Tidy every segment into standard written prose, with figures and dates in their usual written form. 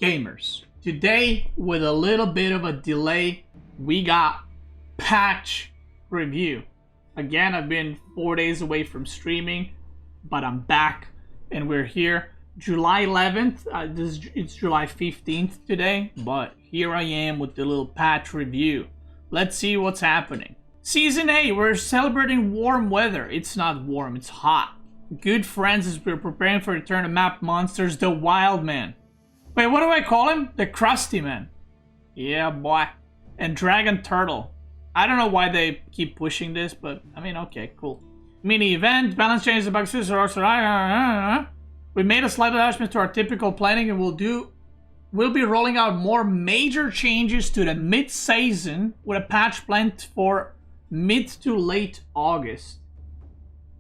Gamers, today with a little bit of a delay, we got patch review. Again, I've been 4 days away from streaming, but I'm back and we're here. July 11th, it's July 15th today, but here I am with the little patch review. Let's see what's happening. Season 8, we're celebrating warm weather. It's not warm, it's hot. Good friends as we're preparing for return to map monsters, the Wild Man. Wait, what do I call him? The Krusty Man. Yeah, boy. And Dragon Turtle. I don't know why they keep pushing this, but I mean, okay, cool. Mini event, balance changes, Bugfixes are also. We made a slight adjustment to our typical planning, and we'll be rolling out more major changes to the mid-season with a patch planned for mid to late August.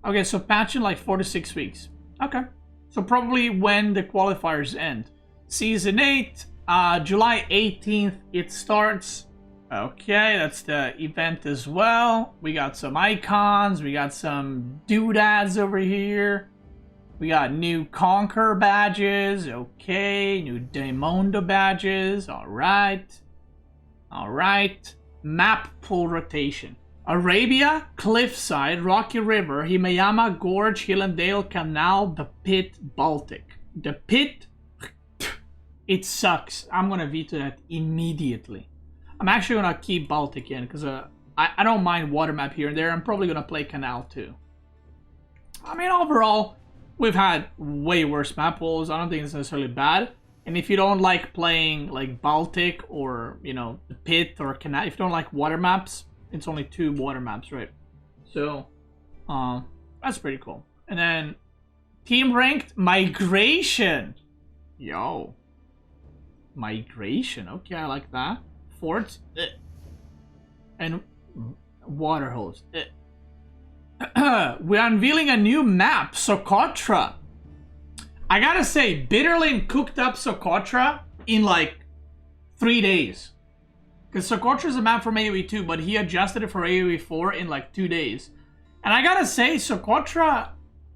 Okay, so patch in like 4 to 6 weeks. Okay, so probably when the qualifiers end. Season 8, July 18th, it starts. Okay, that's the event as well. We got some icons, we got some doodads over here. We got new Conquer badges, okay, new Daimondo badges, alright. Alright, map pool rotation. Arabia, Cliffside, Rocky River, Himayama, Gorge, Hill and Dale, Canal, The Pit, Baltic. The Pit, it sucks. I'm gonna veto that immediately. I'm actually gonna keep Baltic in because I don't mind water map here and there. I'm probably gonna play Canal too. I mean, overall, we've had way worse map pools. I don't think it's necessarily bad. And if you don't like playing like Baltic or, you know, The Pit or Canal, if you don't like water maps, it's only 2 water maps, right? So, that's pretty cool. And then, team ranked Migration. Yo. Migration, okay, I like that. Forts, and water hose. We're unveiling a new map, Socotra. I gotta say, Bitterlin cooked up Socotra in like 3 days. Because Socotra is a map from AOE2, but he adjusted it for AOE4 in like 2 days. And I gotta say, Socotra,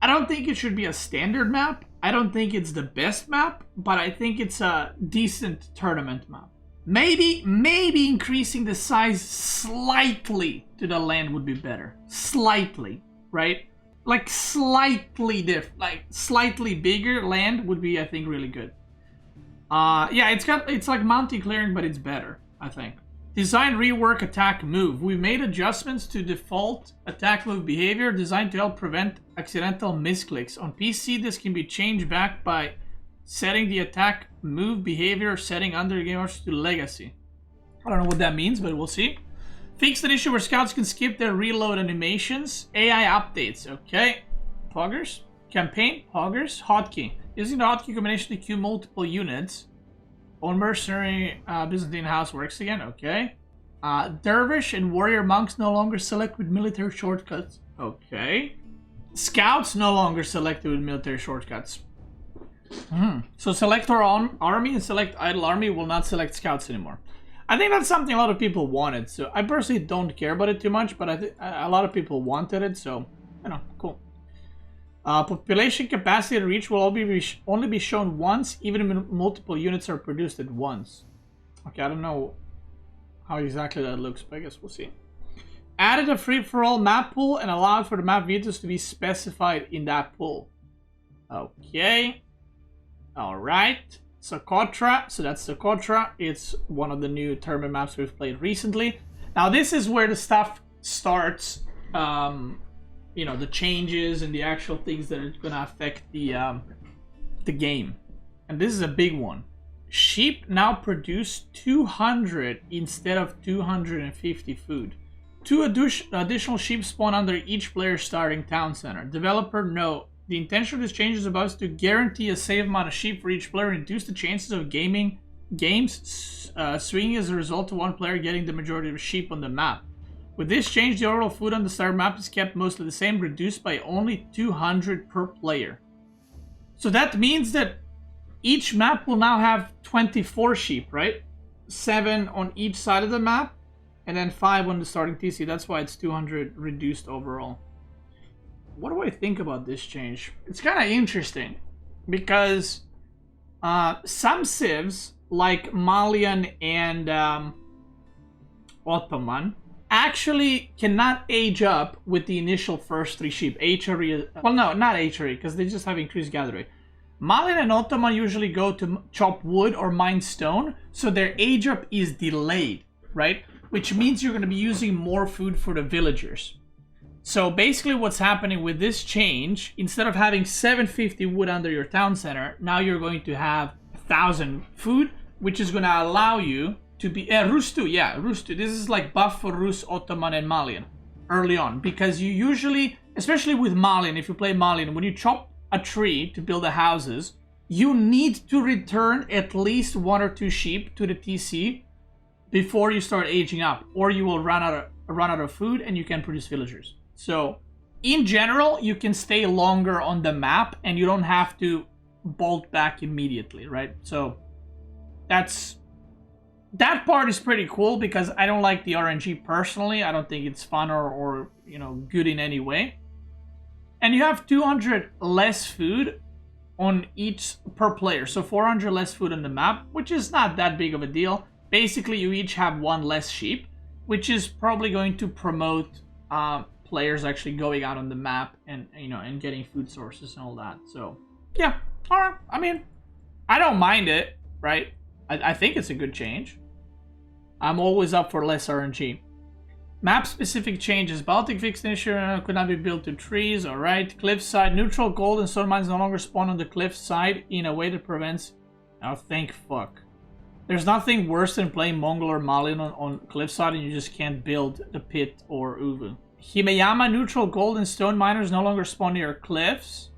I don't think it should be a standard map. I don't think it's the best map, but I think it's a decent tournament map. Maybe increasing the size slightly to the land would be better. Slightly, right? Like slightly slightly bigger land would be, I think, really good. Yeah, it's like mountain clearing, but it's better, I think. Design, rework, attack, move. We made adjustments to default attack move behavior designed to help prevent accidental misclicks. On PC, this can be changed back by setting the attack move behavior setting under the game to legacy. I don't know what that means, but we'll see. Fixed an issue where scouts can skip their reload animations. AI updates, okay. Poggers. Campaign, Poggers, hotkey. Using the hotkey combination to queue multiple units. Own mercenary Byzantine house works again, okay. Dervish and warrior monks no longer select with military shortcuts. Okay. Scouts no longer selected with military shortcuts. So select our own army and select idle army will not select scouts anymore. I think that's something a lot of people wanted. So I personally don't care about it too much, but I think a lot of people wanted it. So, you know, cool. Population capacity and reach will only be shown once, even when multiple units are produced at once. Okay, I don't know how exactly that looks, but I guess we'll see. Added a free-for-all map pool and allowed for the map vehicles to be specified in that pool. Okay. Alright. Socotra. So that's Socotra. It's one of the new tournament maps we've played recently. Now this is where the stuff starts. You know, the changes and the actual things that are gonna affect the game. And this is a big one. Sheep now produce 200 instead of 250 food. 2 additional sheep spawn under each player's starting town center. Developer note. The intention of this change is about to guarantee a safe amount of sheep for each player and reduce the chances of games swinging as a result of one player getting the majority of sheep on the map. With this change, the overall food on the starter map is kept mostly the same, reduced by only 200 per player. So that means that each map will now have 24 sheep, right? 7 on each side of the map, and then 5 on the starting TC. That's why it's 200 reduced overall. What do I think about this change? It's kind of interesting because some civs like Malian and Ottoman, actually cannot age up with the initial first 3 sheep. HRE, well, no, not HRE, because they just have increased gathering. Malian and Ottoman usually go to chop wood or mine stone, so their age up is delayed, right? Which means you're going to be using more food for the villagers. So basically what's happening with this change, instead of having 750 wood under your town center, now you're going to have 1,000 food, which is going to allow you to be... Rustu, yeah, Rustu. This is like buff for Rus, Ottoman, and Malian early on. Because you usually, especially with Malian, if you play Malian, when you chop a tree to build the houses, you need to return at least 1 or 2 sheep to the TC before you start aging up, or you will run out of food and you can produce villagers. So in general, you can stay longer on the map and you don't have to bolt back immediately, right? So that part is pretty cool, because I don't like the RNG personally. I don't think it's fun or you know, good in any way. And you have 200 less food on each per player, so 400 less food on the map, which is not that big of a deal. Basically, you each have 1 less sheep, which is probably going to promote players actually going out on the map and, you know, and getting food sources and all that. So yeah, all right. I mean, I don't mind it, right? I think it's a good change. I'm always up for less RNG. Map-specific changes. Baltic fixed initiative could not be built to trees. Alright. Cliffside. Neutral gold and stone mines no longer spawn on the cliffside in a way that prevents... Oh, thank fuck. There's nothing worse than playing Mongol or Malian on cliffside and you just can't build the pit or Uvu. Himeyama. Neutral gold and stone miners no longer spawn near cliffs.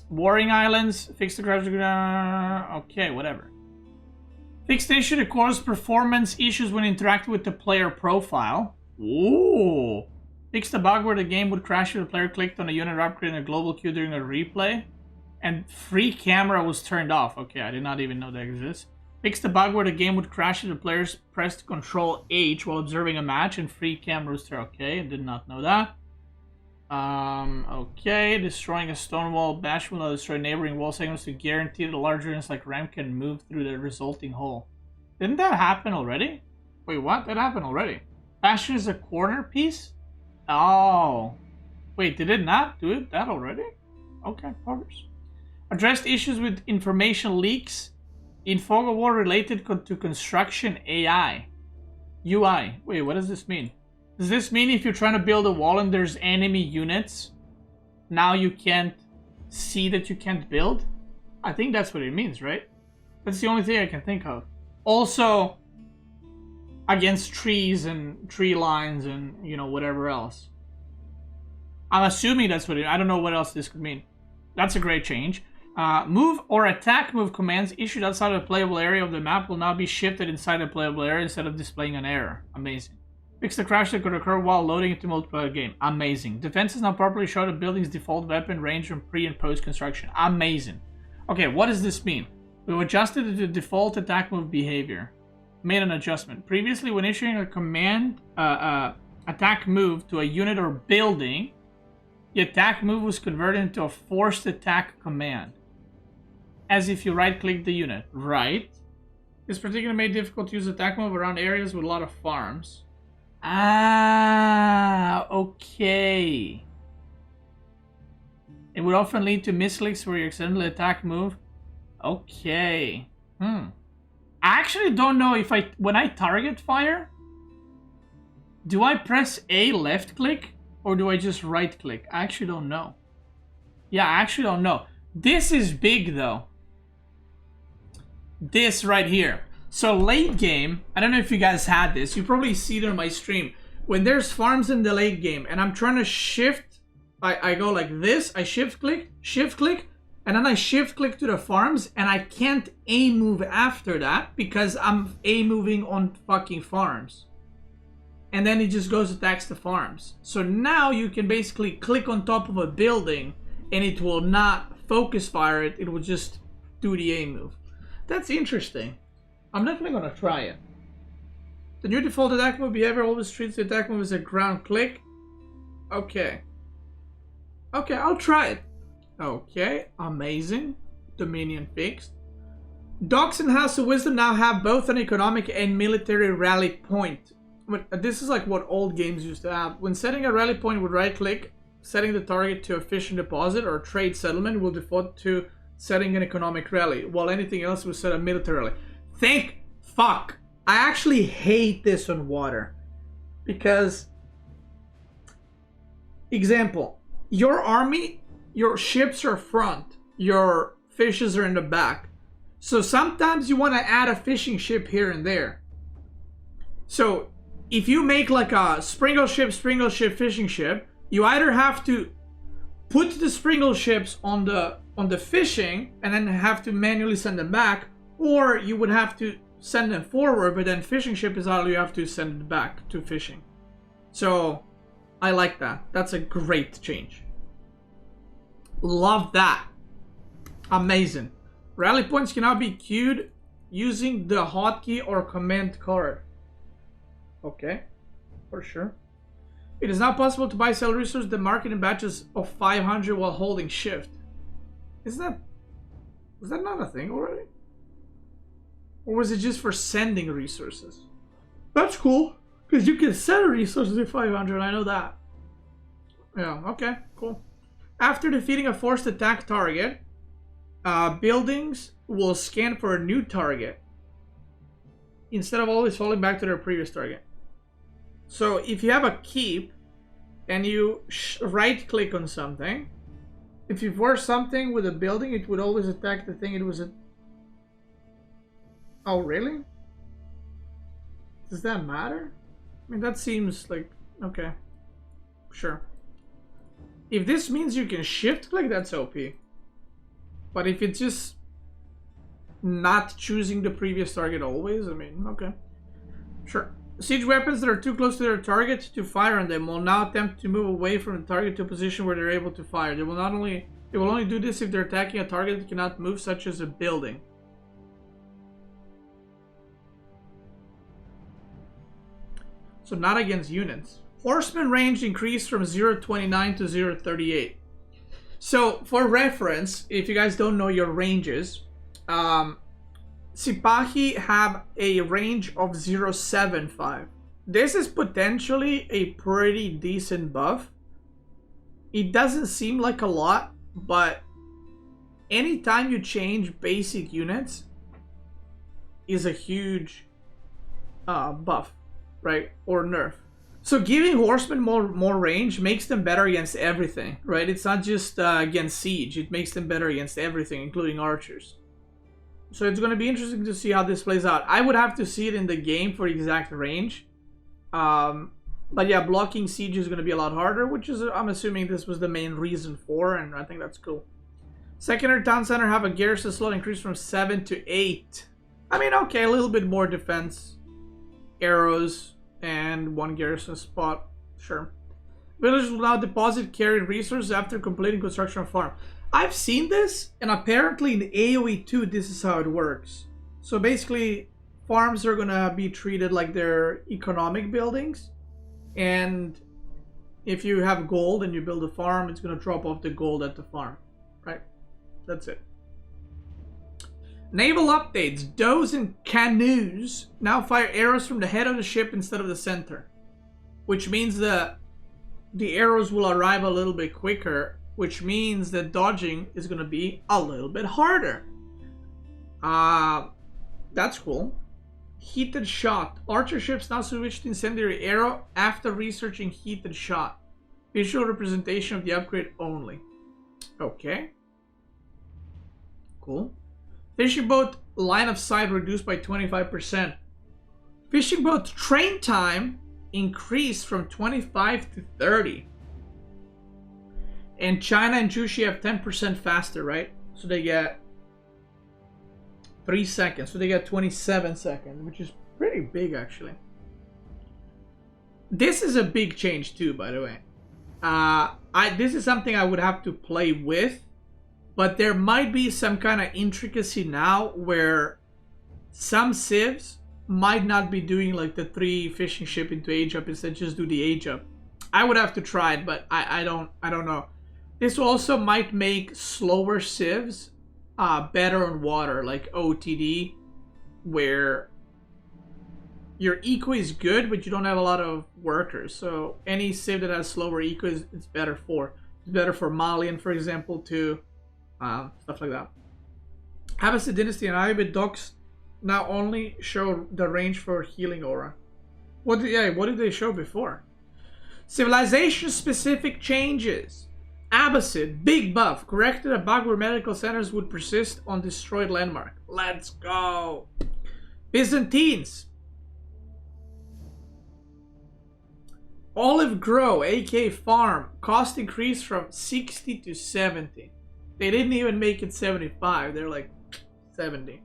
Warring Islands. Fix the graphics. Okay, whatever. Fixed issue to cause performance issues when interacting with the player profile. Ooh. Fix the bug where the game would crash if the player clicked on a unit upgrade in a global queue during a replay. And free camera was turned off. Okay, I did not even know that exists. Fix the bug where the game would crash if the players pressed Control H while observing a match and free camera was turned. Okay, I did not know that. Okay, destroying a stone wall. Bash will destroy neighboring wall segments to guarantee that larger units like Ram can move through the resulting hole. Didn't that happen already? Wait, what? That happened already. Bastion is a corner piece? Oh. Wait, did it not do it that already? Okay, progress. Addressed issues with information leaks in Fog of War related to construction AI. UI. Wait, what does this mean? Does this mean if you're trying to build a wall and there's enemy units, now you can't see that you can't build? I think that's what it means, right? That's the only thing I can think of. Also, against trees and tree lines and, you know, whatever else. I'm assuming that's what it... I don't know what else this could mean. That's a great change. Move or attack move commands issued outside of the playable area of the map will now be shifted inside the playable area instead of displaying an error. Amazing. Fix the crash that could occur while loading into multiplayer game. Amazing. Defenses now properly show the building's default weapon range from pre and post construction. Amazing. Okay, what does this mean? We've adjusted the default attack move behavior. Made an adjustment. Previously, when issuing a command attack move to a unit or building, the attack move was converted into a forced attack command. As if you right-click the unit. Right. It's particularly made difficult to use attack move around areas with a lot of farms. Ah, okay. It would often lead to misclicks where you accidentally attack move. Okay. I actually don't know if when I target fire, do I press A left click or do I just right click? I actually don't know. Yeah, I actually don't know. This is big though. This right here. So late game, I don't know if you guys had this. You probably see it on my stream. When there's farms in the late game and I'm trying to shift, I go like this. I shift click, and then I shift click to the farms and I can't A move after that because I'm A moving on fucking farms. And then it just goes attacks the farms. So now you can basically click on top of a building and it will not focus fire it. It will just do the A move. That's interesting. I'm definitely gonna try it. The new default attack move behavior always treats the attack move as a ground click. Okay. Okay, I'll try it. Okay, amazing. Dominion fixed. Docks and House of Wisdom now have both an economic and military rally point. But this is like what old games used to have. When setting a rally point with right click, setting the target to a fishing deposit or trade settlement will default to setting an economic rally, while anything else will set a military rally. Thank fuck. I actually hate this on water. Because, example, your army, your ships are front, your fishes are in the back. So sometimes you want to add a fishing ship here and there. So if you make like a Springle ship, fishing ship, you either have to put the Springle ships on the fishing and then have to manually send them back, or you would have to send them forward, but then fishing ship is all you have to send it back to fishing. So I like that. That's a great change. Love that. Amazing. Rally points can now be queued using the hotkey or command card. Okay, for sure. It is now possible to buy sell resources the market in batches of 500 while holding shift. Was that not a thing already? Or was it just for sending resources? That's cool, because you can sell resources at 500, I know that. Yeah, okay, cool. After defeating a forced attack target, buildings will scan for a new target instead of always falling back to their previous target. So if you have a keep and you right click on something, if you force something with a building, it would always attack the thing it was. Oh, really? Does that matter? I mean, that seems like, okay, sure. If this means you can shift click, that's OP. But if it's just not choosing the previous target always, I mean, okay. Sure. Siege weapons that are too close to their target to fire on them will now attempt to move away from the target to a position where they're able to fire. They will only do this if they're attacking a target that cannot move, such as a building. So not against units. Horseman range increased from 0.29 to 0.38. So, for reference, if you guys don't know your ranges, Sipahi have a range of 0.75. This is potentially a pretty decent buff. It doesn't seem like a lot, but anytime you change basic units is a huge buff, right? Or nerf. So giving horsemen more range makes them better against everything, right? It's not just against siege. It makes them better against everything, including archers. So it's going to be interesting to see how this plays out. I would have to see it in the game for exact range. But yeah, blocking siege is going to be a lot harder, which is, I'm assuming this was the main reason for, and I think that's cool. Secondary town center have a garrison slot increased from 7 to 8. I mean, okay, a little bit more defense. Arrows. And 1 garrison spot, sure. Villagers will now deposit carried resources after completing construction of farm. I've seen this, and apparently in AOE2 this is how it works. So basically, farms are gonna be treated like they're economic buildings, and if you have gold and you build a farm, it's gonna drop off the gold at the farm, right? That's it. Naval updates. Does and canoes now fire arrows from the head of the ship instead of the center, which means the arrows will arrive a little bit quicker, which means that dodging is going to be a little bit harder. That's cool. Heated shot. Archer ships now switch to incendiary arrow after researching heated shot. Visual representation of the upgrade only. Okay. Cool. Fishing boat line of sight reduced by 25%. Fishing boat train time increased from 25 to 30. And China and Jushi have 10% faster, right? So they get 3 seconds. So they get 27 seconds, which is pretty big actually. This is a big change too, by the way. This is something I would have to play with. But there might be some kind of intricacy now where some civs might not be doing like the 3 fishing ship into age up, instead just do the age up. I would have to try it, but I don't know. This also might make slower civs better on water, like OTD, where your eco is good, but you don't have a lot of workers. So any civ that has slower eco it's better for. It's better for Malian, for example, too. Stuff like that. Abbasid Dynasty and Ayyubid docks now only show the range for healing aura. What did they show before? Civilization-specific changes. Abbasid, big buff. Corrected a bug where medical centers would persist on destroyed landmark. Let's go. Byzantines. Olive Grow, AK Farm. Cost increase from 60 to 70. They didn't even make it 75. They're like 70.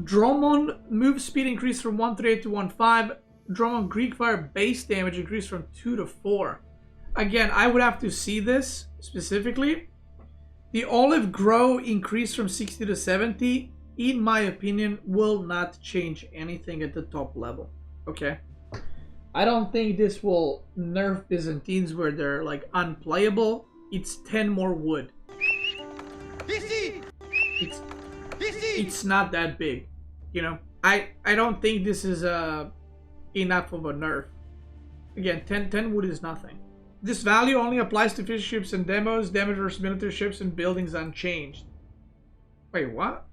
Drummond move speed increased from 138 to 15. Drummond Greek Fire base damage increased from 2 to 4. Again, I would have to see this specifically. The Olive Grow increase from 60 to 70, in my opinion, will not change anything at the top level. Okay? I don't think this will nerf Byzantines where they're like unplayable. It's 10 more wood. It's not that big, you know. I don't think this is enough of a nerf. Again, 10 wood is nothing. This value only applies to fish ships and demos. Damage versus military ships and buildings unchanged. Wait, what?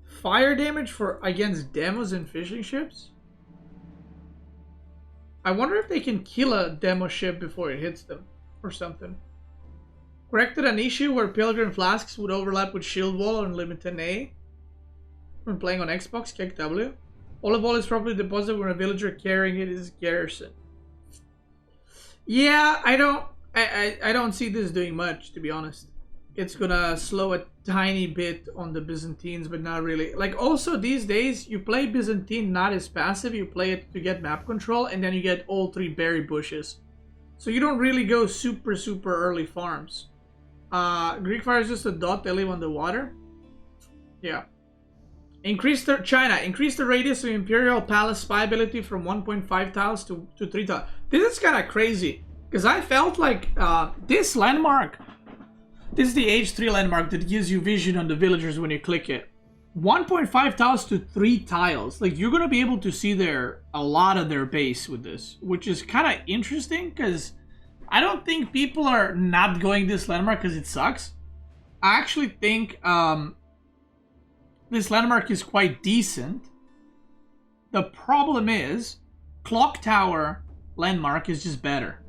Fire damage for against demos and fishing ships? I wonder if they can kill a demo ship before it hits them or something. Corrected an issue where Pilgrim Flasks would overlap with Shield Wall on Limit 10A. When playing on Xbox, kick W. Olive Oil is properly deposited when a villager carrying it is garrison. Yeah, I don't see this doing much, to be honest. It's gonna slow a tiny bit on the Byzantines, but not really. Like, also these days, you play Byzantine not as passive, you play it to get map control, and then you get all 3 berry bushes. So you don't really go super early farms. Greek Fire is just a dot, they live on the water. Yeah. Increase the radius of Imperial Palace spy ability from 1.5 tiles to 3 tiles. This is kind of crazy, because I felt like this landmark, this is the H3 landmark that gives you vision on the villagers when you click it. 1.5 tiles to 3 tiles. Like, you're going to be able to see a lot of their base with this, which is kind of interesting, because I don't think people are not going this landmark because it sucks. I actually think this landmark is quite decent. The problem is, Clock Tower landmark is just better,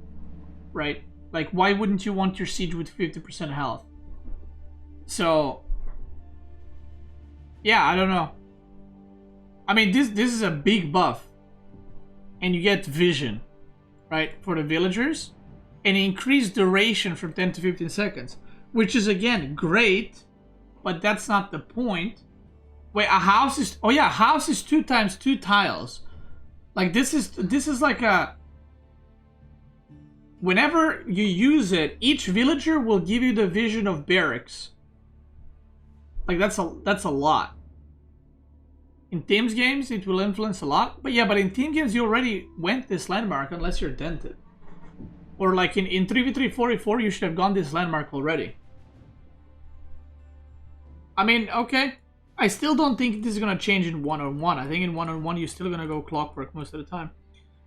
right? Like, why wouldn't you want your siege with 50% health? So, yeah, I don't know. I mean, this is a big buff, and you get vision, right, for the villagers, and increased duration from 10 to 15 seconds, which is again great, but that's not the point. Wait, a house is, oh yeah, a house is 2 times 2 tiles. Like, this is like a, whenever you use it, each villager will give you the vision of barracks. Like, that's a lot. In Teams games, it will influence a lot. But yeah, but in Team games, you already went this landmark unless you're dented. Or like in 3v3 4v4, you should have gone this landmark already. I mean, okay. I still don't think this is going to change in 1-on-1. I think in 1-on-1, you're still going to go clockwork most of the time.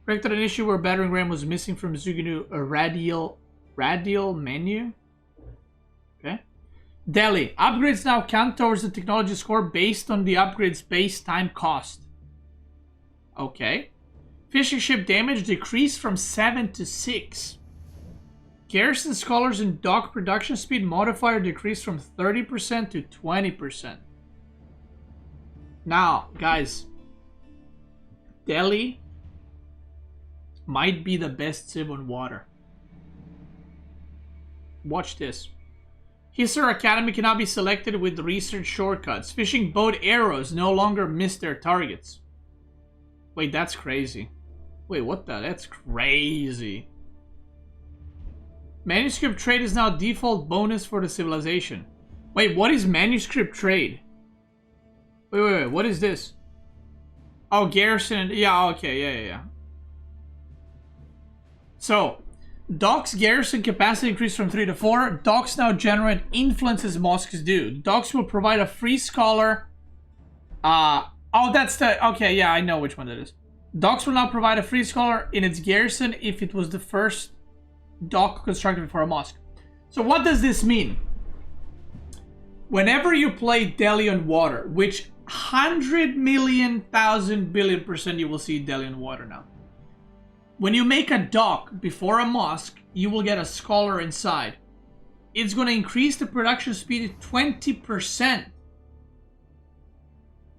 Corrected an issue where battering ram was missing from Zuginu, a radial menu. Okay. Delhi. Upgrades now count towards the technology score based on the upgrade's base time cost. Okay. Fishing ship damage decreased from 7 to 6. Garrison scholars and dock production speed modifier decreased from 30% to 20%. Now, guys, Delhi might be the best civ on water. Watch this. Hisar Academy cannot be selected with research shortcuts. Fishing boat arrows no longer miss their targets. Wait, that's crazy. Wait, what the? That's crazy. Manuscript trade is now default bonus for the civilization. Wait, what is manuscript trade? Wait, what is this? Oh, garrison. Yeah, okay, yeah. So, Docks garrison capacity increased from 3 to 4. Docks now generate influence as mosques do. Docks will provide a free scholar. Oh, that's the... Okay, yeah, I know which one that is. Docks will now provide a free scholar in its garrison if it was the first dock constructed for a mosque. So what does this mean? Whenever you play Delhi on water, which 100 million, 1,000 billion% you will see Delhi on water now. When you make a dock before a mosque, you will get a scholar inside. It's going to increase the production speed 20%.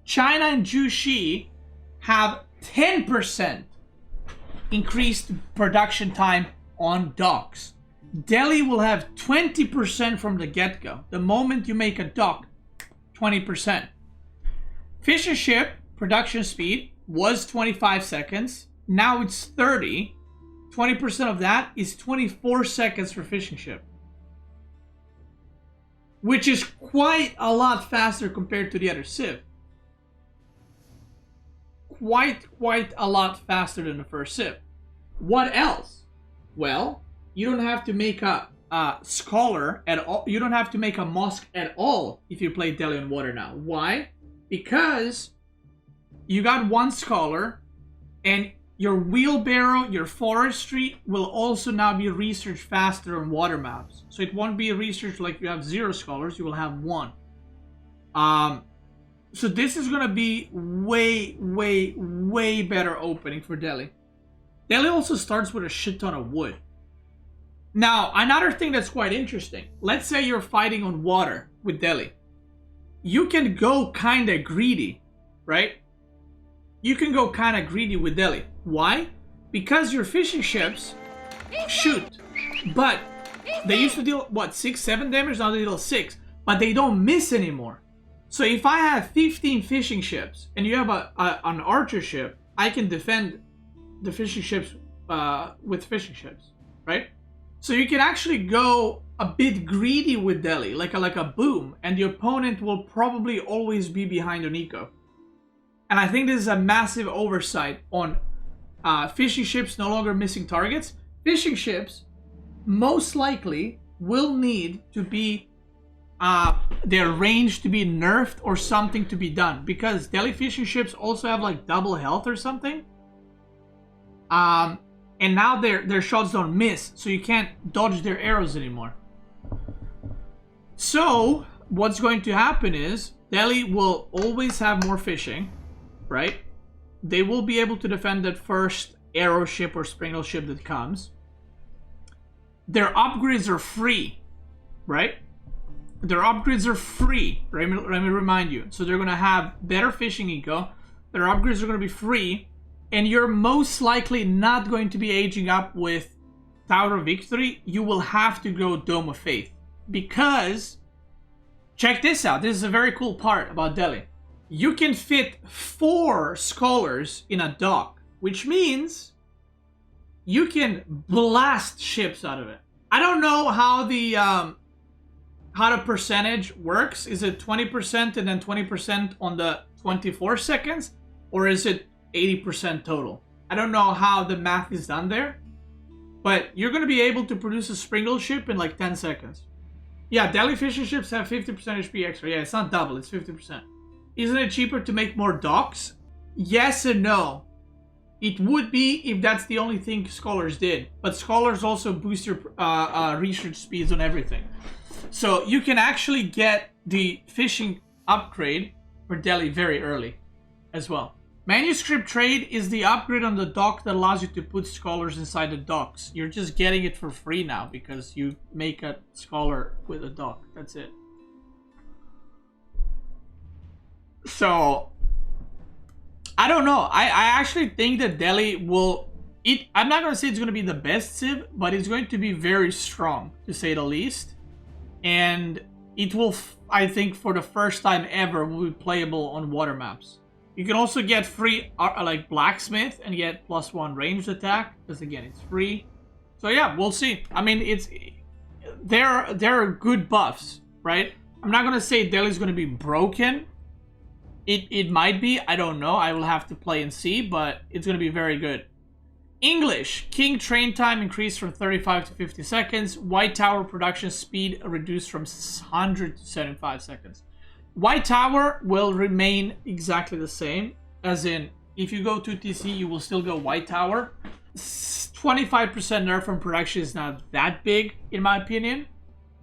China and Jushi have 10% increased production time on docks. Delhi will have 20% from the get-go. The moment you make a dock, 20%. Fishing ship production speed was 25 seconds. Now it's 30. 20% of that is 24 seconds for fishing ship. Which is quite a lot faster compared to the other Civ. Quite a lot faster than the first Civ. What else? Well, you don't have to make a scholar at all. You don't have to make a mosque at all if you play Delhi on water now. Why? Because you got one scholar, and your wheelbarrow, your forestry will also now be researched faster on water maps. So it won't be researched like you have 0 scholars, you will have 1. So this is gonna be way better opening for Delhi. Delhi also starts with a shit ton of wood. Now, another thing that's quite interesting. Let's say you're fighting on water with Delhi. You can go kinda greedy, right? You can go kinda greedy with Delhi. Why? Because your fishing ships shoot. But they used to deal, what, 6, 7 damage? Now they deal 6. But they don't miss anymore. So if I have 15 fishing ships and you have an archer ship, I can defend the fishing ships with fishing ships, right? So you can actually go a bit greedy with Delhi, like a boom, and the opponent will probably always be behind on eco. And I think this is a massive oversight on fishing ships no longer missing targets. Fishing ships most likely will need to be their range to be nerfed or something to be done, because Delhi fishing ships also have like double health or something. And now their shots don't miss, so you can't dodge their arrows anymore. So what's going to happen is Delhi will always have more fishing, right? They will be able to defend that first arrow ship or springle ship that comes. Their upgrades are free, right? Their upgrades are free. Let me remind you. So they're going to have better fishing eco. Their upgrades are going to be free. And you're most likely not going to be aging up with Tower of Victory. You will have to go Dome of Faith. Because, check this out. This is a very cool part about Delhi. You can fit 4 scholars in a dock, which means you can blast ships out of it. I don't know how the percentage works. Is it 20% and then 20% on the 24 seconds? Or is it 80% total? I don't know how the math is done there. But you're going to be able to produce a springle ship in like 10 seconds. Yeah, Delhi fishing ships have 50% HP extra. Yeah, it's not double, it's 50%. Isn't it cheaper to make more docks? Yes and no. It would be if that's the only thing scholars did. But scholars also boost your research speeds on everything. So you can actually get the fishing upgrade for Delhi very early as well. Manuscript trade is the upgrade on the dock that allows you to put scholars inside the docks. You're just getting it for free now because you make a scholar with a dock. That's it. So, I don't know. I actually think that Delhi will... I'm not going to say it's going to be the best Civ, but it's going to be very strong, to say the least. And it will, I think, for the first time ever, will be playable on water maps. You can also get free, like, Blacksmith and get +1 ranged attack. Because, again, it's free. So, yeah, we'll see. I mean, they're good buffs, right? I'm not going to say Delhi's going to be broken. It might be. I don't know. I will have to play and see. But it's going to be very good. English. King train time increased from 35 to 50 seconds. White Tower production speed reduced from 100 to 75 seconds. White Tower will remain exactly the same. As in, if you go to TC, you will still go White Tower. 25% nerf on production is not that big, in my opinion.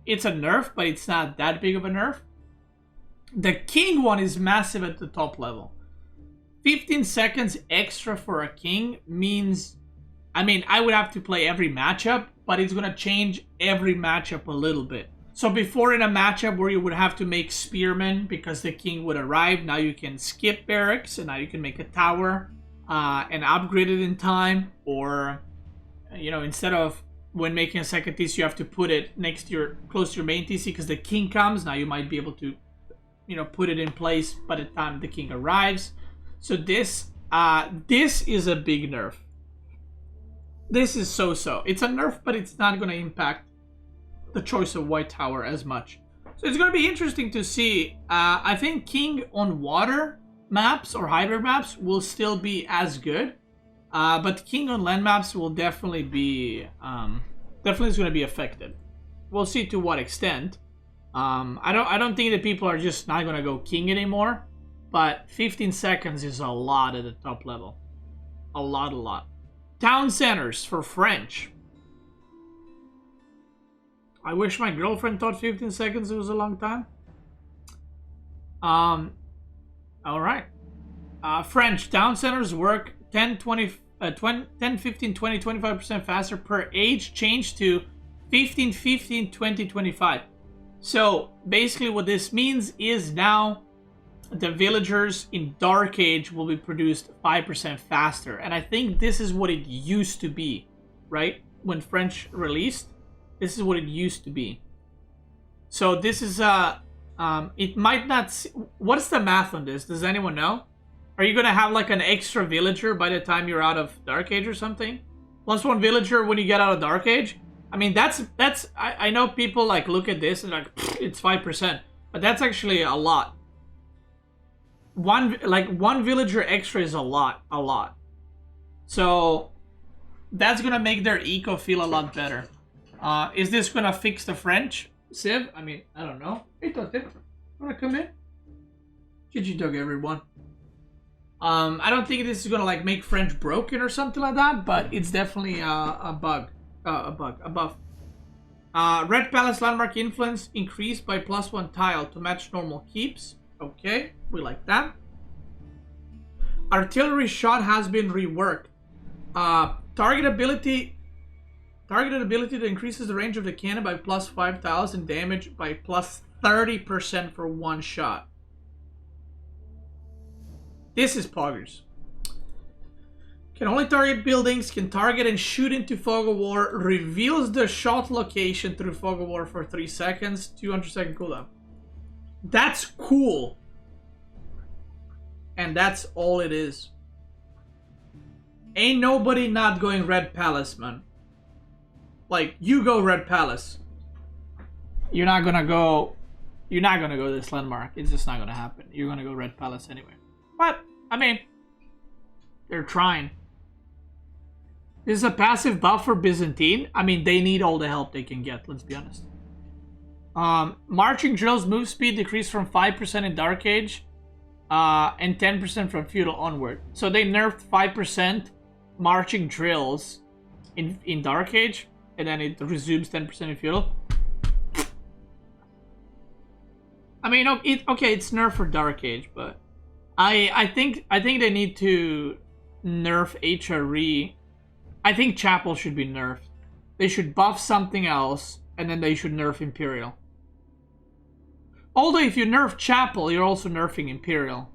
It's a nerf, but it's not that big of a nerf. The King one is massive at the top level. 15 seconds extra for a King means... I mean, I would have to play every matchup, but it's going to change every matchup a little bit. So before in a matchup where you would have to make Spearmen because the King would arrive, now you can skip Barracks, and now you can make a Tower and upgrade it in time. Or, you know, instead of when making a second TC, you have to put it next to your, close to your main TC because the King comes. Now you might be able to, you know, put it in place by the time the King arrives. So this is a big nerf. This is so-so. It's a nerf, but it's not going to impact the choice of White Tower as much. So it's going to be interesting to see. I think King on water maps or hybrid maps will still be as good. But King on land maps will definitely be... definitely is going to be affected. We'll see to what extent. I don't think that people are just not going to go King anymore. But 15 seconds is a lot at the top level. A lot. Town centers for French. I wish my girlfriend thought 15 seconds was a long time. Alright. French town centers work 10, 15, 20, 25% faster per age, change to 15, 15, 20, 25. So basically what this means is now the villagers in Dark Age will be produced 5% faster. And I think this is what it used to be, right? When French released, this is what it used to be. So this is, it might not... What is the math on this? Does anyone know? Are you going to have like an extra villager by the time you're out of Dark Age or something? Plus one villager when you get out of Dark Age? I mean, that's I know people like look at this and like, it's 5%. But that's actually a lot. One villager extra is a lot. So that's gonna make their eco feel a lot better. Is this gonna fix the French, Civ? I mean, I don't know. Hey, Tote, wanna come in? GG dog, everyone. I don't think this is gonna like make French broken or something like that, but it's definitely a buff. Red Palace landmark influence increased by +1 tile to match normal keeps. Okay, we like that. Artillery shot has been reworked. Target ability that increases the range of the cannon by +5 tiles and damage by +30% for one shot. This is poggers. Can only target buildings, can target and shoot into Fog of War, reveals the shot location through Fog of War for 3 seconds, 200-second cooldown. That's cool. And that's all it is. Ain't nobody not going Red Palace, man. Like, you go Red Palace. You're not gonna go this landmark. It's just not gonna happen. You're gonna go Red Palace anyway. But, I mean, they're trying. This is a passive buff for Byzantine. I mean, they need all the help they can get, let's be honest. Marching drills move speed decreased from 5% in Dark Age and 10% from Feudal onward. So they nerfed 5% marching drills in Dark Age, and then it resumes 10% in Feudal. I mean, okay, it's nerfed for Dark Age, but I think they need to nerf HRE. I think Chapel should be nerfed. They should buff something else, and then they should nerf Imperial. Although if you nerf Chapel, you're also nerfing Imperial.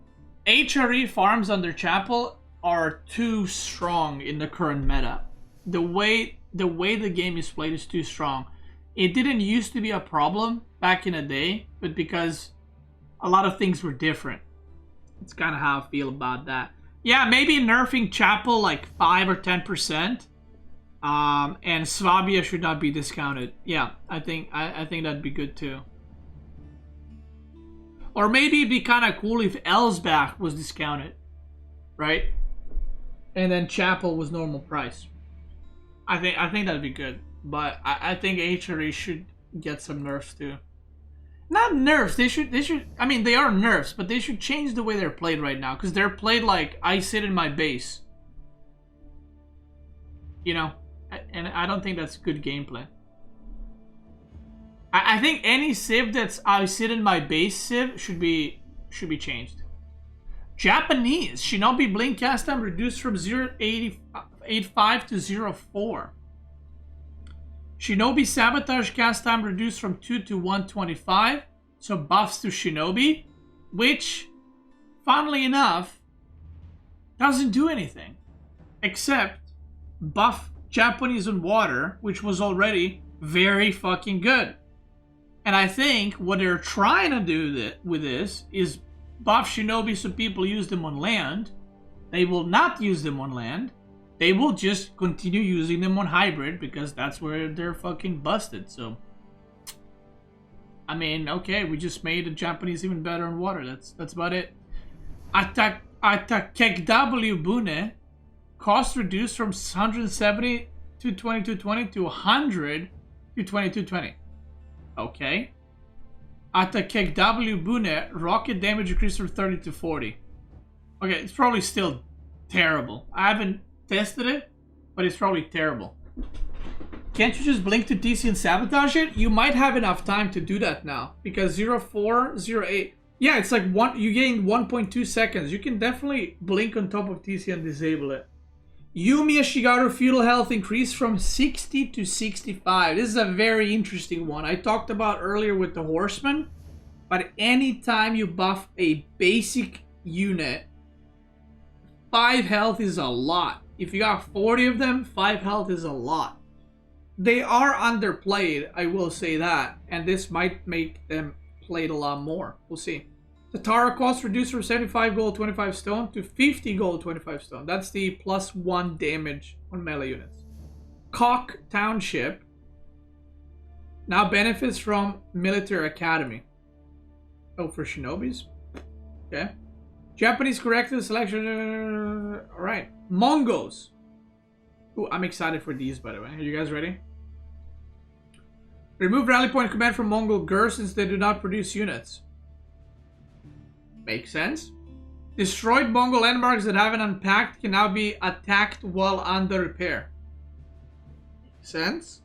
HRE farms under Chapel are too strong in the current meta. The way the game is played is too strong. It didn't used to be a problem back in the day, but because a lot of things were different. It's kind of how I feel about that. Yeah, maybe nerfing Chapel like 5 or 10%. And Swabia should not be discounted. Yeah, I think that'd be good too. Or maybe it'd be kind of cool if Elsbach was discounted, right? And then Chapel was normal price. I think that'd be good. But I think HRE should get some nerfs too. Not nerfs. They should. I mean, they are nerfs, but they should change the way they're played right now, because they're played like I sit in my base. You know, and I don't think that's good gameplay. I think any civ that's I sit in my base civ should be changed. Japanese Shinobi blink cast time reduced from 0.85 to 0.4. Shinobi sabotage cast time reduced from 2 to 125. So buffs to Shinobi, which, funnily enough, doesn't do anything except buff Japanese on water, which was already very fucking good. And I think what they're trying to do with this is buff Shinobi so people use them on land. They will not use them on land. They will just continue using them on hybrid because that's where they're fucking busted. So, I mean, okay, we just made the Japanese even better on water. That's about it. Atakekw Bune cost reduced from 170 to 2220 to 100 to 2220. Okay. Atakekw Bune rocket damage increased from 30 to 40. Okay, it's probably still terrible. I haven't tested it, but it's probably terrible. Can't you just blink to TC and sabotage it? You might have enough time to do that now, because 04, 08. Yeah, it's like you gain 1.2 seconds. You can definitely blink on top of TC and disable it. Yumiya Shigaru feudal health increased from 60 to 65. This is a very interesting one. I talked about earlier with the horseman, but anytime you buff a basic unit, 5 health is a lot. If you got 40 of them, 5 health is a lot. They are underplayed, I will say that, and this might make them played a lot more. We'll see. The Tara cost reduced from 75 gold 25 stone to 50 gold 25 stone. That's the +1 damage on melee units. Cock Township now benefits from Military Academy. Oh, for Shinobis? Okay. Japanese corrected selection. Alright. Mongols. Ooh, I'm excited for these, by the way. Are you guys ready? Remove rally point command from Mongol Gur since they do not produce units. Makes sense. Destroyed Mongol landmarks that haven't unpacked can now be attacked while under repair. Makes sense.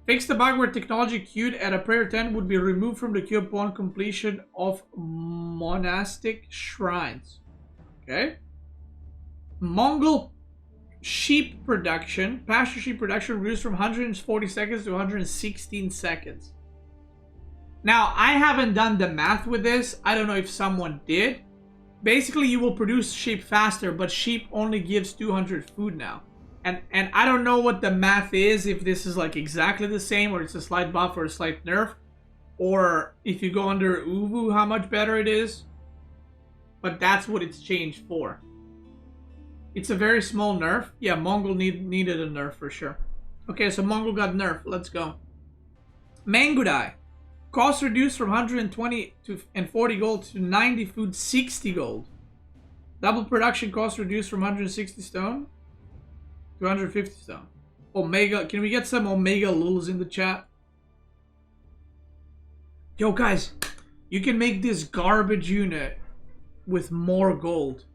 Fix the bug where technology queued at a prayer tent would be removed from the queue upon completion of monastic shrines. Okay. Mongol sheep production, pasture sheep production reduced from 140 seconds to 116 seconds. Now, I haven't done the math with this. I don't know if someone did. Basically, you will produce sheep faster, but sheep only gives 200 food now. And I don't know what the math is, if this is like exactly the same, or it's a slight buff or a slight nerf. Or if you go under Uvu, how much better it is. But that's what it's changed for. It's a very small nerf. Yeah, Mongol needed a nerf for sure. Okay, so Mongol got nerfed. Let's go. Mangudai. Cost reduced from 120 and 40 gold to 90 food, 60 gold. Double production cost reduced from 160 stone to 150 stone. Omega, can we get some Omega Lulz in the chat? Yo guys, you can make this garbage unit with more gold.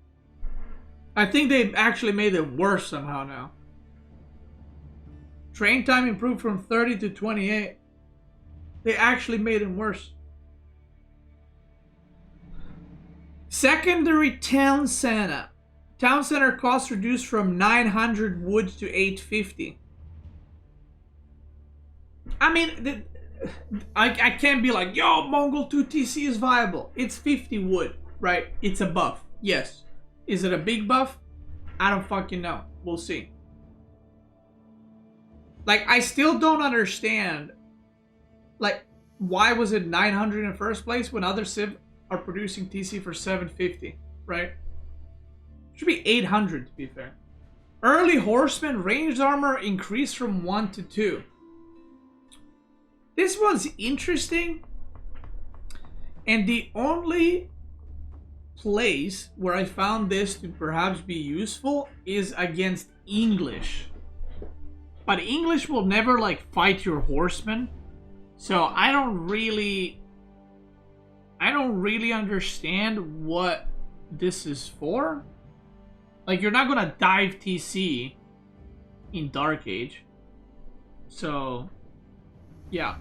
I think they actually made it worse somehow now. Train time improved from 30 to 28. They actually made it worse. Secondary Town Center. Town Center cost reduced from 900 wood to 850. I mean, I can't be like, yo, Mongol 2 TC is viable. It's 50 wood, right? It's a buff. Yes. Is it a big buff? I don't fucking know. We'll see. Like, I still don't understand. Like, why was it 900 in the first place when other civ are producing TC for 750, right? Should be 800 to be fair. Early Horseman ranged armor increased from 1 to 2. This one's interesting. And the only place where I found this to perhaps be useful is against English. But English will never like fight your horsemen. So I don't really understand what this is for. Like, you're not gonna dive TC in Dark Age. So yeah.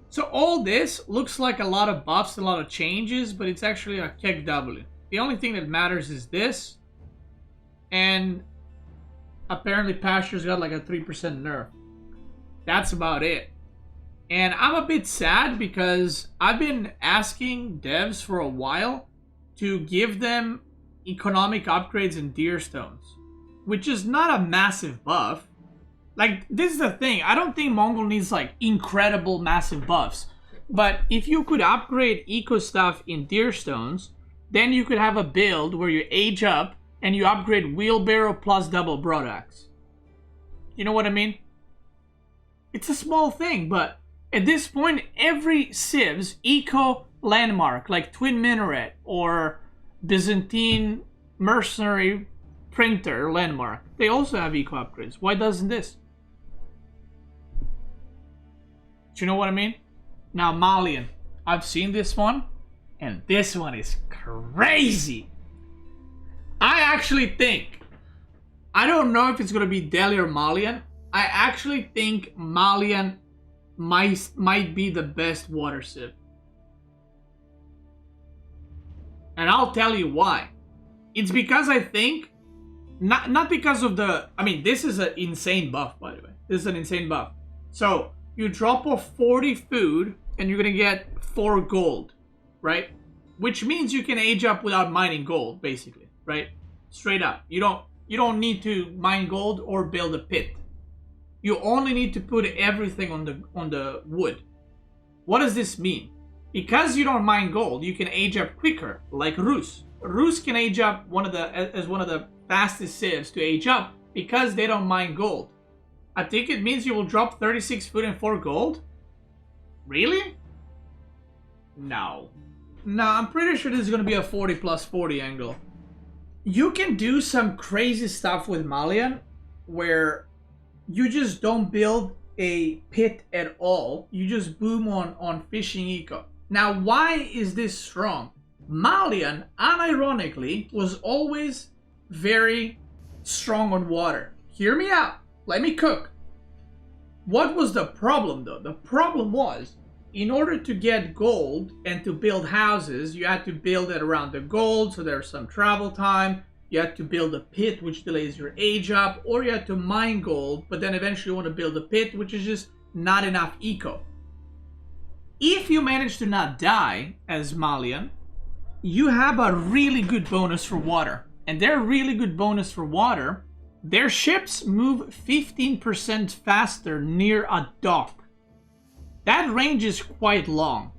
So all this looks like a lot of buffs, a lot of changes, but it's actually a Keg W. The only thing that matters is this. And apparently Pasture's got like a 3% nerf. That's about it. And I'm a bit sad because I've been asking devs for a while to give them economic upgrades in Deerstones, which is not a massive buff. Like, this is the thing. I don't think Mongol needs like incredible massive buffs. But if you could upgrade eco stuff in Deerstones, then you could have a build where you age up and you upgrade wheelbarrow plus double broadaxe. You know what I mean? It's a small thing, but at this point, every civ's eco landmark, like Twin Minaret or Byzantine mercenary printer landmark, they also have eco upgrades. Why doesn't this? Do you know what I mean? Now, Malian. I've seen this one, and this one is crazy. I actually think, I don't know if it's going to be Delhi or Malian. I actually think Malian might be the best water civ. And I'll tell you why. It's because I think, not because of the, I mean, this is an insane buff, by the way. This is an insane buff. So, you drop off 40 food, and you're going to get 4 gold, right? Which means you can age up without mining gold, basically, right? Straight up. You don't need to mine gold or build a pit. You only need to put everything on the wood. What does this mean? Because you don't mine gold, you can age up quicker, like Rus. Rus can age up as one of the fastest civs to age up because they don't mine gold. I think it means you will drop 36 food and 4 gold? Really? No. No, I'm pretty sure this is going to be a 40 plus 40 angle. You can do some crazy stuff with Malian where you just don't build a pit at all. You just boom on fishing eco. Now, why is this strong? Malian, unironically, was always very strong on water. Hear me out. Let me cook. What was the problem, though? The problem was, in order to get gold and to build houses, you had to build it around the gold, so there's some travel time. You had to build a pit, which delays your age up, or you had to mine gold, but then eventually you want to build a pit, which is just not enough eco. If you manage to not die as Malian, you have a really good bonus for water. And their really good bonus for water, their ships move 15% faster near a dock. That range is quite long.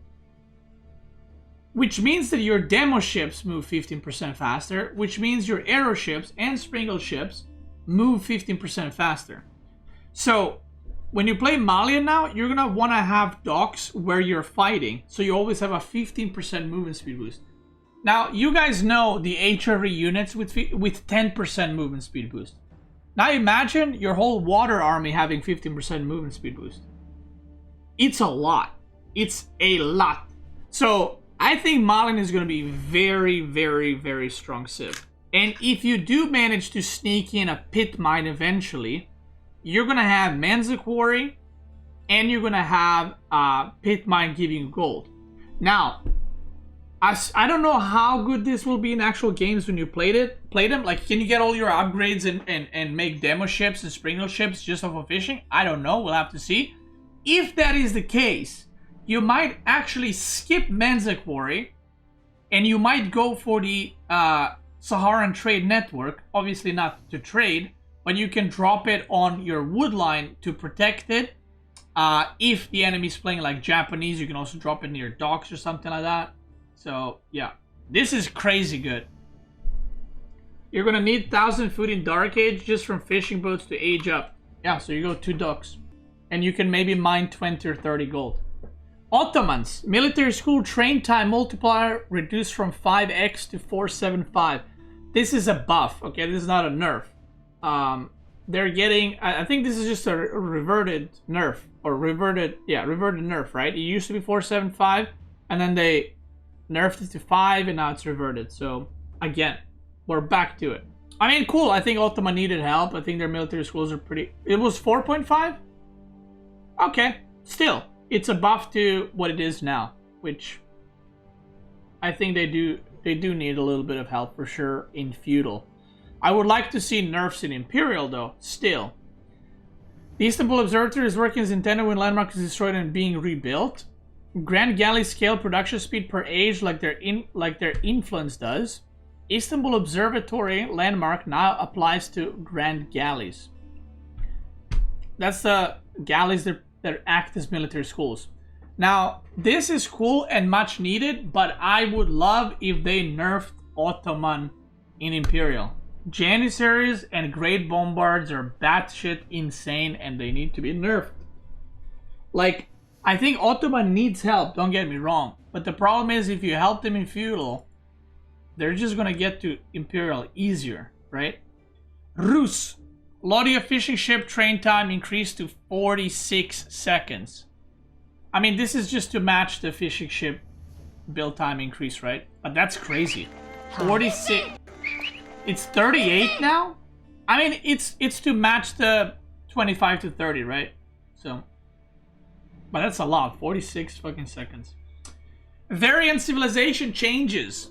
Which means that your demo ships move 15% faster, which means your arrow ships and springle ships move 15% faster. So, when you play Malian now, you're going to want to have docks where you're fighting, so you always have a 15% movement speed boost. Now, you guys know the HRE units with 10% movement speed boost. Now imagine your whole water army having 15% movement speed boost. It's a lot. It's a lot. So, I think Malian is going to be very, very, very strong civ. And if you do manage to sneak in a pit mine eventually, you're going to have Manza Quarry, and you're going to have pit mine giving you gold. Now, I don't know how good this will be in actual games when you play them. Like, can you get all your upgrades and make demo ships and springle ships just off of fishing? I don't know. We'll have to see. If that is the case, you might actually skip Manza Quarry, and you might go for the Saharan Trade Network. Obviously not to trade, but you can drop it on your wood line to protect it. If the enemy's playing like Japanese, you can also drop it near docks or something like that. So, yeah. This is crazy good. You're going to need 1,000 food in Dark Age just from fishing boats to age up. Yeah, so you go 2 docks. And you can maybe mine 20 or 30 gold. Ottomans. Military school train time multiplier reduced from 5x to 475. This is a buff, okay? This is not a nerf. They're getting... I think this is just a reverted nerf. Or reverted nerf, right? It used to be 475, and then they nerfed it to 5, and now it's reverted. So, again, we're back to it. I mean, cool. I think Ottoman needed help. I think their military schools are pretty... It was 4.5? Okay. Still, it's a buff to what it is now, which I think they do need a little bit of help for sure in feudal. I would like to see nerfs in Imperial, though, still. The Istanbul Observatory is working as intended when landmark is destroyed and being rebuilt. Grand Galley scale production speed per age like their influence does. Istanbul Observatory landmark now applies to Grand Galleys. That's the galleys that act as military schools. Now, this is cool and much needed, but I would love if they nerfed Ottoman in Imperial. Janissaries and Great Bombards are batshit insane and they need to be nerfed. Like, I think Ottoman needs help, don't get me wrong. But the problem is if you help them in feudal, they're just gonna get to Imperial easier, right? Rus. Lodia fishing ship train time increased to 46 seconds. I mean, this is just to match the fishing ship build time increase, right? But that's crazy. 46. It's 38 now? I mean, it's to match the 25 to 30, right? So, but that's a lot. 46 fucking seconds. Variant civilization changes.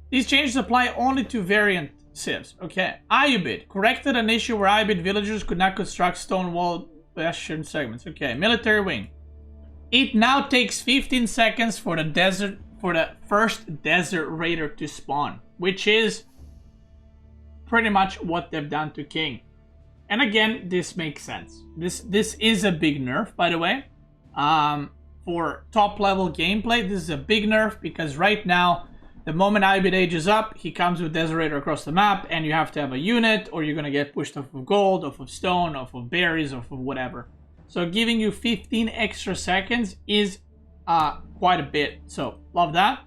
These changes apply only to variant civs. Okay. Ayyubid. Corrected an issue where Ayyubid villagers could not construct stone wall bastion segments. Okay. Military wing. It now takes 15 seconds for the first desert raider to spawn, which is pretty much what they've done to King. And again, this makes sense. This is a big nerf, by the way. For top level gameplay, this is a big nerf because right now, the moment Ayyubid ages up, he comes with Desert Raider across the map, and you have to have a unit, or you're gonna get pushed off of gold, off of stone, off of berries, off of whatever. So giving you 15 extra seconds is quite a bit. So love that.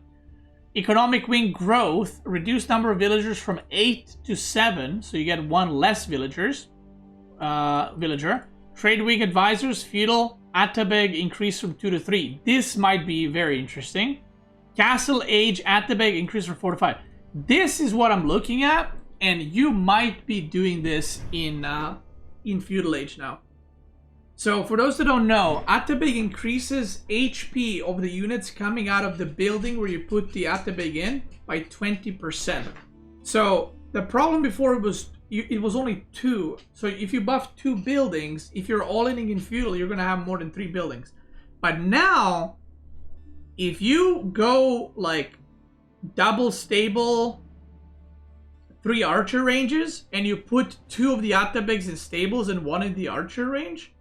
Economic wing growth, reduced number of villagers from 8 to 7, so you get 1 less villager. Trade wing advisors, feudal, Atabeg increased from 2 to 3. This might be very interesting. Castle age Atabeg increased from 4 to 5. This is what I'm looking at, and you might be doing this in feudal age now. So for those that don't know, Atabeg increases HP of the units coming out of the building where you put the Atabeg in by 20%. So the problem before it was only 2. So if you buff 2 buildings, if you're all in feudal, you're gonna have more than 3 buildings. But now, if you go like double stable 3 archer ranges and you put 2 of the Atabegs in stables and 1 in the archer range,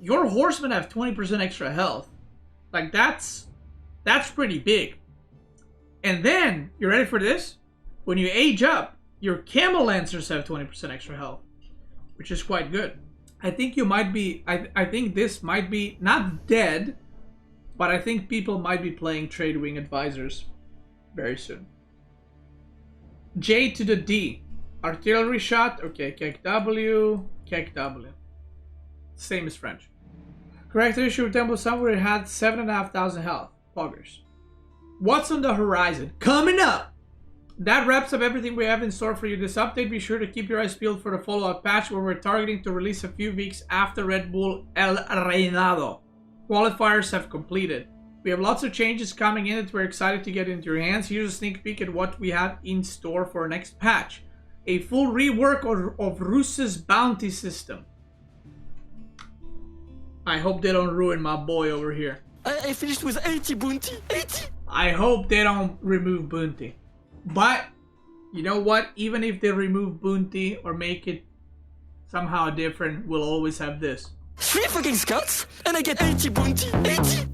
your horsemen have 20% extra health. Like that's pretty big. And then, you ready for this? When you age up, your camel lancers have 20% extra health, which is quite good. I think you might be, I think this might be not dead, but I think people might be playing trade wing advisors very soon. J to the D. Artillery shot. Okay, Kek W. Same as French. Correct issue of Temple somewhere it had 7,500 health. Poggers. What's on the horizon? Coming up! That wraps up everything we have in store for you this update. Be sure to keep your eyes peeled for the follow-up patch where we're targeting to release a few weeks after Red Bull El Reinado. Qualifiers have completed. We have lots of changes coming in that we're excited to get into your hands. Here's a sneak peek at what we have in store for our next patch. A full rework of Rus's bounty system. I hope they don't ruin my boy over here. I finished with 80 bounty. 80! I hope they don't remove bounty. But, you know what? Even if they remove bounty or make it somehow different, we'll always have this. 3 fucking scouts, and I get 80 bounty. 80!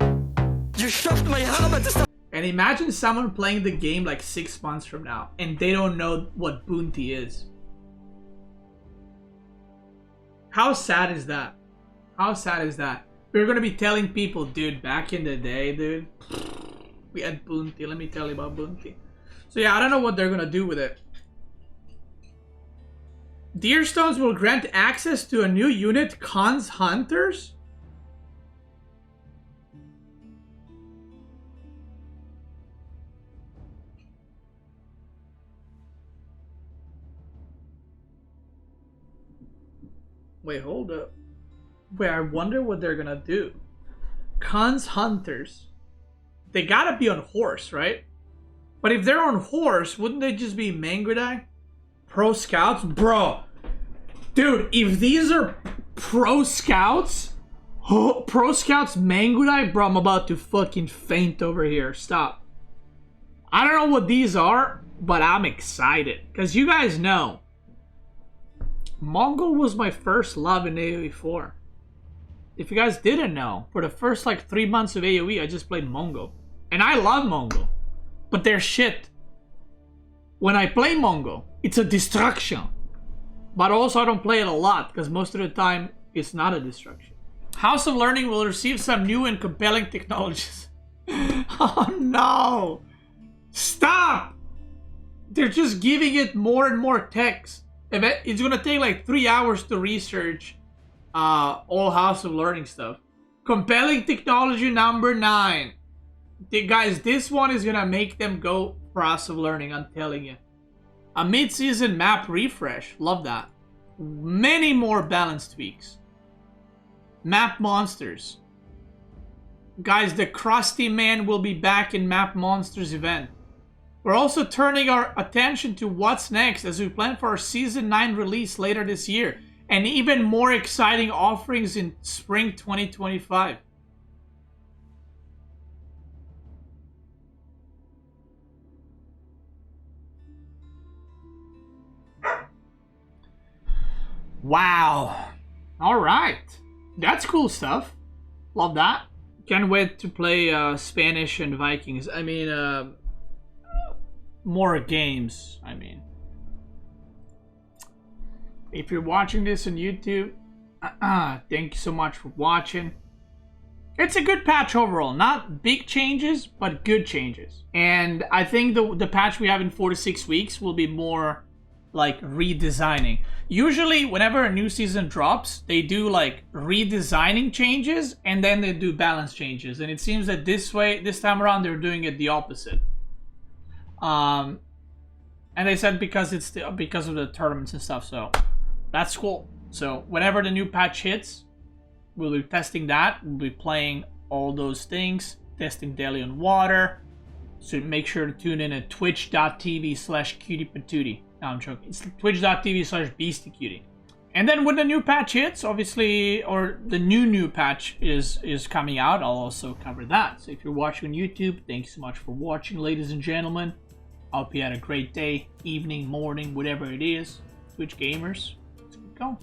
You shoved my arm at the start. And imagine someone playing the game like 6 months from now, and they don't know what bounty is. How sad is that? How sad is that? We're gonna be telling people, dude, back in the day, dude, we had bounty. Let me tell you about bounty. So yeah, I don't know what they're gonna do with it. Deerstones will grant access to a new unit, Khan's Hunters? Wait, hold up. Wait, I wonder what they're gonna do. Khan's Hunters. They gotta be on horse, right? But if they're on horse, wouldn't they just be Mangudai? Pro Scouts? Bro. Dude, if these are Pro Scouts... Pro Scouts Mangudai? Bro, I'm about to fucking faint over here. Stop. I don't know what these are, but I'm excited. Because you guys know, Mongol was my first love in AOE4. If you guys didn't know, for the first like 3 months of AOE, I just played Mongol. And I love Mongol. But they're shit. When I play Mongol, it's a distraction. But also I don't play it a lot, because most of the time, it's not a distraction. House of Learning will receive some new and compelling technologies. Oh no! Stop! They're just giving it more and more text. It's gonna take like 3 hours to research all House of Learning stuff. Compelling technology number 9. Guys, this one is gonna make them go for House of Learning, I'm telling you. A mid-season map refresh. Love that. Many more balance tweaks. Map monsters. Guys, the Krusty Man will be back in Map Monsters event. We're also turning our attention to what's next as we plan for our Season 9 release later this year. And even more exciting offerings in Spring 2025. Wow. Alright. That's cool stuff. Love that. Can't wait to play Spanish and Vikings. I mean, more games, I mean. If you're watching this on YouTube, thank you so much for watching. It's a good patch overall. Not big changes, but good changes. And I think the patch we have in 4 to 6 weeks will be more like redesigning. Usually, whenever a new season drops, they do like redesigning changes and then they do balance changes. And it seems that this time around, they're doing it the opposite. And they said because of the tournaments and stuff, so that's cool. So whenever the new patch hits, we'll be testing that. We'll be playing all those things, testing daily on water. So make sure to tune in at twitch.tv/cutiepatootie. No, I'm joking. It's twitch.tv/Beastyqt. And then when the new patch hits, obviously, or the new patch is coming out, I'll also cover that. So if you're watching on YouTube, thank you so much for watching, ladies and gentlemen. I hope you had a great day, evening, morning, whatever it is. Twitch gamers, let's keep going.